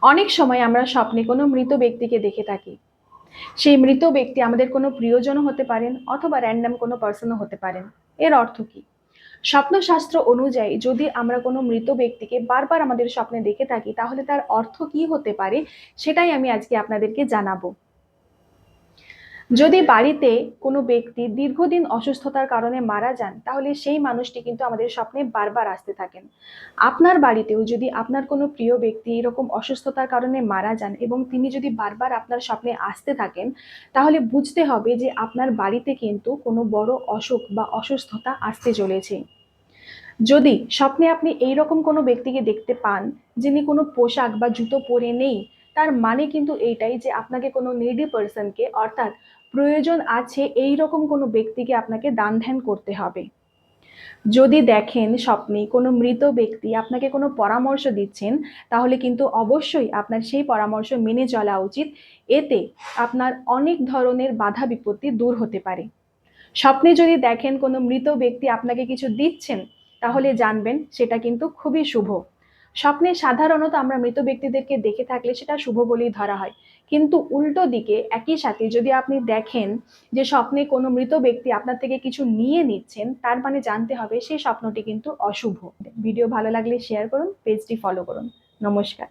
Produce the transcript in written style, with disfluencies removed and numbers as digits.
অনেক সময় আমরা স্বপ্নে কোনো মৃত ব্যক্তিকে দেখে থাকি। সেই মৃত ব্যক্তি আমাদের কোনো প্রিয়জনও হতে পারেন অথবা র‍্যান্ডম কোনো পার্সনও হতে পারেন। এর অর্থ কি? স্বপ্নশাস্ত্র অনুযায়ী যদি আমরা কোনো মৃত ব্যক্তিকে বারবার আমাদের স্বপ্নে দেখে থাকি, তাহলে তার অর্থ কি হতে পারে সেটাই আমি আজকে আপনাদেরকে জানাবো। যদি বাড়িতে কোনো ব্যক্তি দীর্ঘদিন অসুস্থতার কারণে মারা যান, তাহলে সেই মানুষটি কিন্তু আমাদের স্বপ্নে বারবার আসতে থাকেন। আপনার বাড়িতেও যদি আপনার কোনো প্রিয় ব্যক্তি এরকম অসুস্থতার কারণে মারা যান এবং তিনি যদি বারবার আপনার স্বপ্নে আসতে থাকেন, তাহলে বুঝতে হবে যে আপনার বাড়িতে কিন্তু কোনো বড় অসুখ বা অসুস্থতা আসতে চলেছে। যদি স্বপ্নে আপনি এইরকম কোনো ব্যক্তিকে দেখতে পান, যিনি কোনো পোশাক বা জুতো পরে নেই, তার মানে কিন্তু এইটাই যে আপনাকে কোনো নিডি পারসনকে, অর্থাৎ প্রয়োজন আছে এইরকম কোনো ব্যক্তিকে আপনাকে দান ধ্যান করতে হবে। যদি দেখেন স্বপ্নে কোনো মৃত ব্যক্তি আপনাকে কোনো পরামর্শ দিচ্ছেন, তাহলে কিন্তু অবশ্যই আপনার সেই পরামর্শ মেনে চলা উচিত। এতে আপনার অনেক ধরনের বাধা বিপত্তি দূর হতে পারে। স্বপ্নে যদি দেখেন কোনো মৃত ব্যক্তি আপনাকে কিছু দিচ্ছেন, তাহলে জানবেন সেটা কিন্তু খুবই শুভ। স্বপ্নে সাধারণত আমরা মৃত ব্যক্তিদেরকে দেখে থাকলে সেটা শুভ বলেই ধরা হয়। কিন্তু উল্টো দিকে একই সাথে যদি আপনি দেখেন যে স্বপ্নে কোনো মৃত ব্যক্তি আপনার থেকে কিছু নিয়ে নিচ্ছেন, তার মানে জানতে হবে সেই স্বপ্নটি কিন্তু অশুভ। ভিডিও ভালো লাগলে শেয়ার করুন, পেজটি ফলো করুন। নমস্কার।